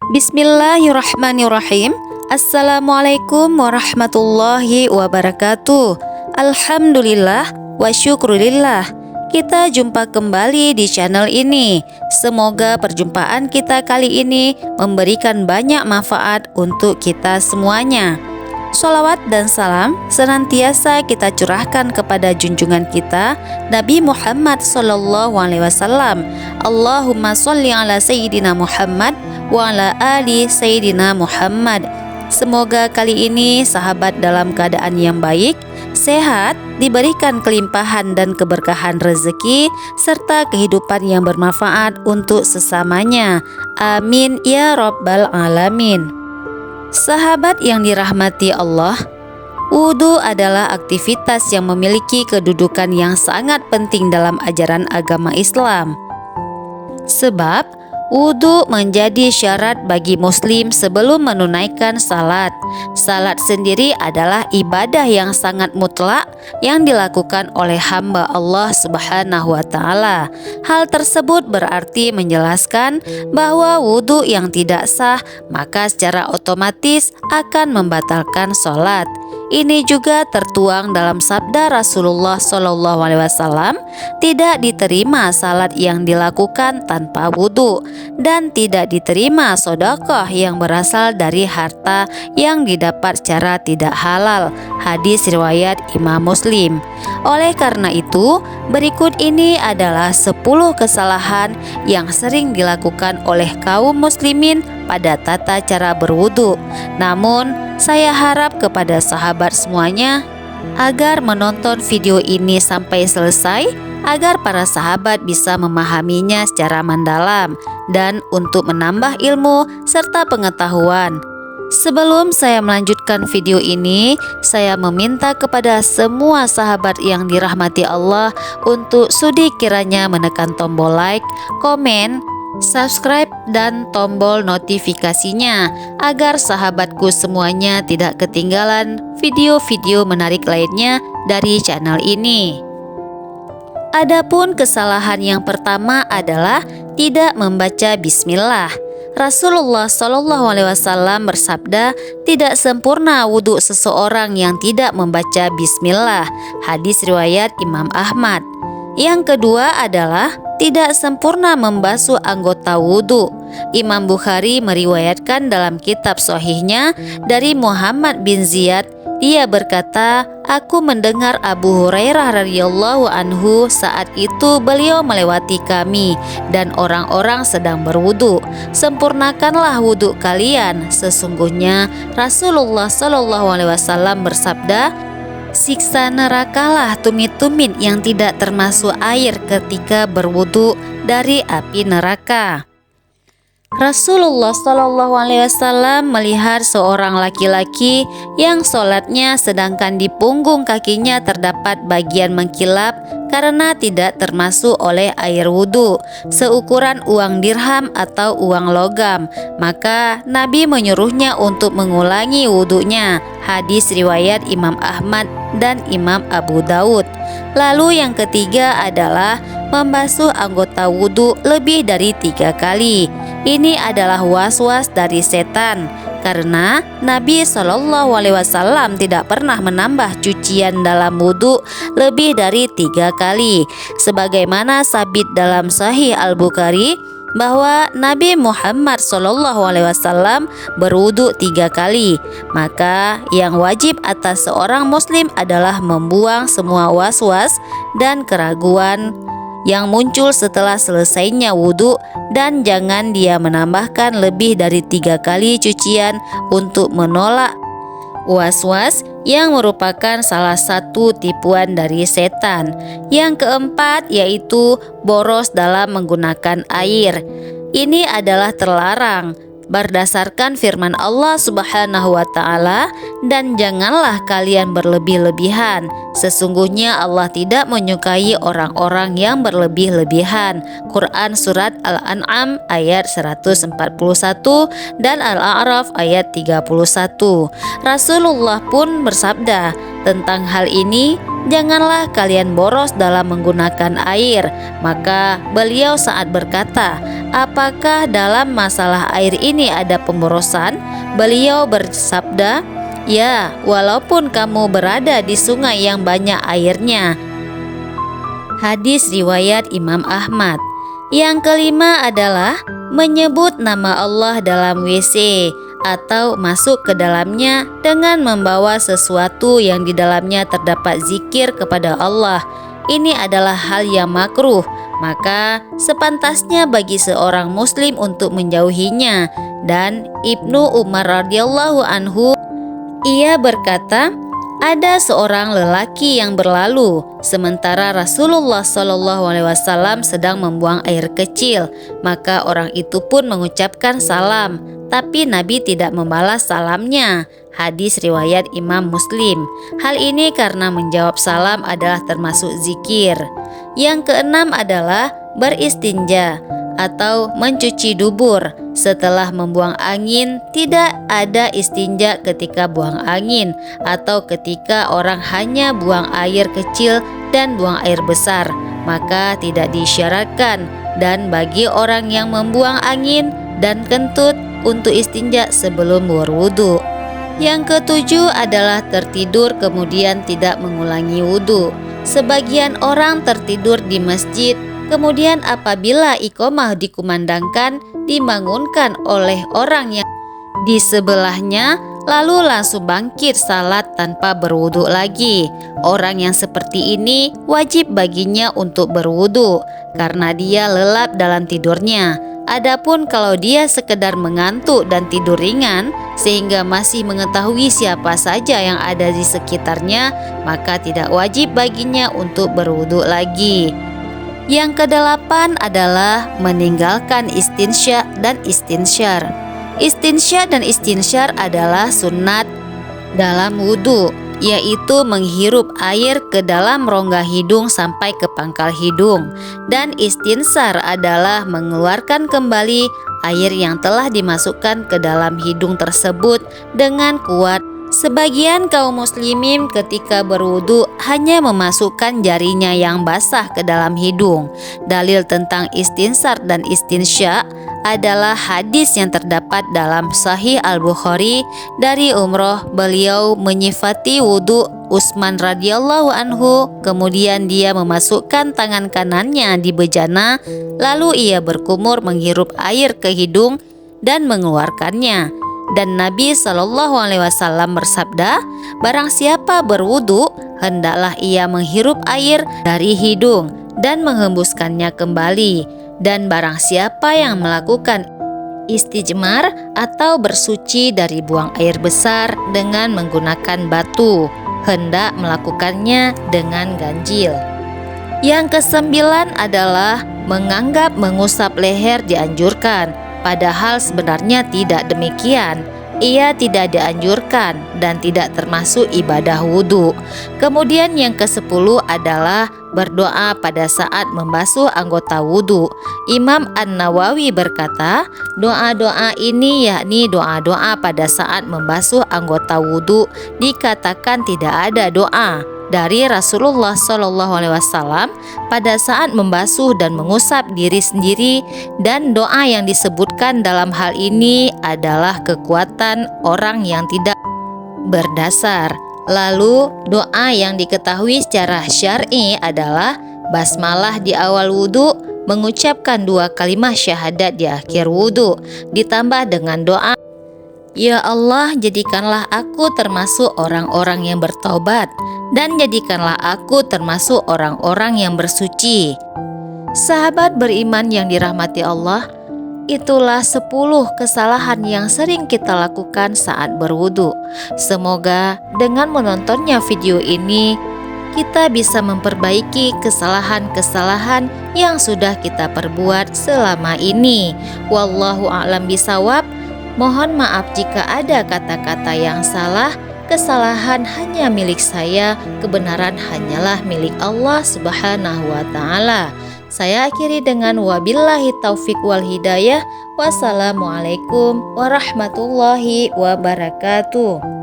Bismillahirrahmanirrahim. Assalamualaikum warahmatullahi wabarakatuh. Alhamdulillah wa syukurillah. Kita jumpa kembali di channel ini. Semoga perjumpaan kita kali ini memberikan banyak manfaat untuk kita semuanya. Sholawat dan salam senantiasa kita curahkan kepada junjungan kita Nabi Muhammad SAW. Allahumma sholli ala Sayyidina Muhammad wa ala ali Sayyidina Muhammad. Semoga kali ini sahabat dalam keadaan yang baik, sehat, diberikan kelimpahan dan keberkahan rezeki serta kehidupan yang bermanfaat untuk sesamanya. Amin ya rabbal alamin. Sahabat yang dirahmati Allah, wudu adalah aktivitas yang memiliki kedudukan yang sangat penting dalam ajaran agama Islam. Sebab wudu menjadi syarat bagi muslim sebelum menunaikan salat. Salat sendiri adalah ibadah yang sangat mutlak yang dilakukan oleh hamba Allah Subhanahu wa Ta'ala. Hal tersebut berarti menjelaskan bahwa wudu yang tidak sah maka secara otomatis akan membatalkan salat. Ini juga tertuang dalam sabda Rasulullah SAW, tidak diterima salat yang dilakukan tanpa wudu dan tidak diterima sedekah yang berasal dari harta yang didapat secara tidak halal. Hadis riwayat Imam Muslim. Oleh karena itu, berikut ini adalah 10 kesalahan yang sering dilakukan oleh kaum muslimin pada tata cara berwudu. Namun, saya harap kepada sahabat semuanya agar menonton video ini sampai selesai agar para sahabat bisa memahaminya secara mendalam dan untuk menambah ilmu serta pengetahuan. Sebelum saya melanjutkan video ini, saya meminta kepada semua sahabat yang dirahmati Allah untuk sudi kiranya menekan tombol like, komen, subscribe dan tombol notifikasinya agar sahabatku semuanya tidak ketinggalan video-video menarik lainnya dari channel ini. Adapun kesalahan yang pertama adalah tidak membaca bismillah. Rasulullah SAW bersabda, tidak sempurna wudhu seseorang yang tidak membaca bismillah. Hadis riwayat Imam Ahmad. Yang kedua adalah tidak sempurna membasuh anggota wudhu. Imam Bukhari meriwayatkan dalam kitab sahihnya dari Muhammad bin Ziyad, dia berkata, aku mendengar Abu Hurairah radhiyallahu anhu saat itu beliau melewati kami dan orang-orang sedang berwudu. Sempurnakanlah wudu kalian. Sesungguhnya Rasulullah SAW bersabda, siksa nerakalah tumit-tumit yang tidak termasuk air ketika berwudu dari api neraka. Rasulullah SAW melihat seorang laki-laki yang sholatnya sedangkan di punggung kakinya terdapat bagian mengkilap karena tidak termasuk oleh air wudhu seukuran uang dirham atau uang logam. Maka Nabi menyuruhnya untuk mengulangi wudhunya. Hadis riwayat Imam Ahmad dan Imam Abu Daud. Lalu yang ketiga adalah membasuh anggota wudhu lebih dari 3 kali. Ini adalah was-was dari setan karena Nabi SAW tidak pernah menambah cucian dalam wudhu lebih dari 3 kali. Sebagaimana sabit dalam Sahih Al-Bukhari bahwa Nabi Muhammad SAW berwudu 3 kali. Maka yang wajib atas seorang muslim adalah membuang semua was-was dan keraguan yang muncul setelah selesainya wudhu dan jangan dia menambahkan lebih dari 3 kali cucian untuk menolak was-was yang merupakan salah satu tipuan dari setan. Yang keempat yaitu boros dalam menggunakan air. Ini adalah terlarang berdasarkan firman Allah Subhanahu wa Ta'ala, dan janganlah kalian berlebih-lebihan. Sesungguhnya Allah tidak menyukai orang-orang yang berlebih-lebihan. Quran Surat Al-An'am ayat 141 dan Al-A'raf ayat 31. Rasulullah pun bersabda tentang hal ini, janganlah kalian boros dalam menggunakan air. Maka beliau saat berkata, apakah dalam masalah air ini ada pemborosan? Beliau bersabda, ya, walaupun kamu berada di sungai yang banyak airnya. Hadis riwayat Imam Ahmad. Yang kelima adalah menyebut nama Allah dalam WC atau masuk ke dalamnya dengan membawa sesuatu yang di dalamnya terdapat zikir kepada Allah. Ini adalah hal yang makruh, maka sepantasnya bagi seorang muslim untuk menjauhinya. Dan Ibnu Umar radhiyallahu anhu, ia berkata, ada seorang lelaki yang berlalu sementara Rasulullah SAW sedang membuang air kecil. Maka orang itu pun mengucapkan salam, tapi Nabi tidak membalas salamnya. Hadis riwayat Imam Muslim. Hal ini karena menjawab salam adalah termasuk zikir. Yang keenam adalah beristinja atau mencuci dubur. Setelah membuang angin, tidak ada istinja ketika buang angin atau ketika orang hanya buang air kecil dan buang air besar, maka tidak disyaratkan. Dan bagi orang yang membuang angin dan kentut untuk istinja sebelum berwudu. Yang ketujuh adalah tertidur kemudian tidak mengulangi wudu. Sebagian orang tertidur di masjid, kemudian apabila iqomah dikumandangkan, dibangunkan oleh orang yang di sebelahnya, lalu langsung bangkit salat tanpa berwudu lagi. Orang yang seperti ini wajib baginya untuk berwudu karena dia lelap dalam tidurnya. Adapun kalau dia sekedar mengantuk dan tidur ringan sehingga masih mengetahui siapa saja yang ada di sekitarnya, maka tidak wajib baginya untuk berwudu lagi. Yang kedelapan adalah meninggalkan istinsya dan istinsyar. Istinsya dan istinsyar adalah sunat dalam wudu, yaitu menghirup air ke dalam rongga hidung sampai ke pangkal hidung. Dan istinsar adalah mengeluarkan kembali air yang telah dimasukkan ke dalam hidung tersebut dengan kuat. Sebagian kaum muslimin ketika berwudu hanya memasukkan jarinya yang basah ke dalam hidung. Dalil tentang istinsar dan istinsya adalah hadis yang terdapat dalam Sahih Al-Bukhari dari umroh. Beliau menyifati wudu Utsman radhiyallahu anhu, kemudian dia memasukkan tangan kanannya di bejana, lalu ia berkumur menghirup air ke hidung dan mengeluarkannya. Dan Nabi SAW bersabda, barang siapa berwudu, hendaklah ia menghirup air dari hidung dan menghembuskannya kembali. Dan barang siapa yang melakukan istijmar atau bersuci dari buang air besar dengan menggunakan batu, hendak melakukannya dengan ganjil. Yang kesembilan adalah menganggap mengusap leher dianjurkan. Padahal sebenarnya tidak demikian. Ia tidak dianjurkan dan tidak termasuk ibadah wudhu. Kemudian yang ke-10 adalah berdoa pada saat membasuh anggota wudhu. Imam An-Nawawi berkata, doa-doa ini yakni doa-doa pada saat membasuh anggota wudhu dikatakan tidak ada doa dari Rasulullah SAW pada saat membasuh dan mengusap diri sendiri, dan doa yang disebutkan dalam hal ini adalah kekuatan orang yang tidak berdasar. Lalu doa yang diketahui secara syar'i adalah basmalah di awal wudhu, mengucapkan 2 kalimat syahadat di akhir wudhu, ditambah dengan doa, ya Allah, jadikanlah aku termasuk orang-orang yang bertaubat dan jadikanlah aku termasuk orang-orang yang bersuci. Sahabat beriman yang dirahmati Allah, itulah 10 kesalahan yang sering kita lakukan saat berwudu. Semoga dengan menontonnya video ini, kita bisa memperbaiki kesalahan-kesalahan yang sudah kita perbuat selama ini. Wallahu a'lam bishawab. Mohon maaf jika ada kata-kata yang salah. Kesalahan hanya milik saya, kebenaran hanyalah milik Allah Subhanahu wa Ta'ala. Saya akhiri dengan wabillahi taufik wal hidayah. Wassalamualaikum warahmatullahi wabarakatuh.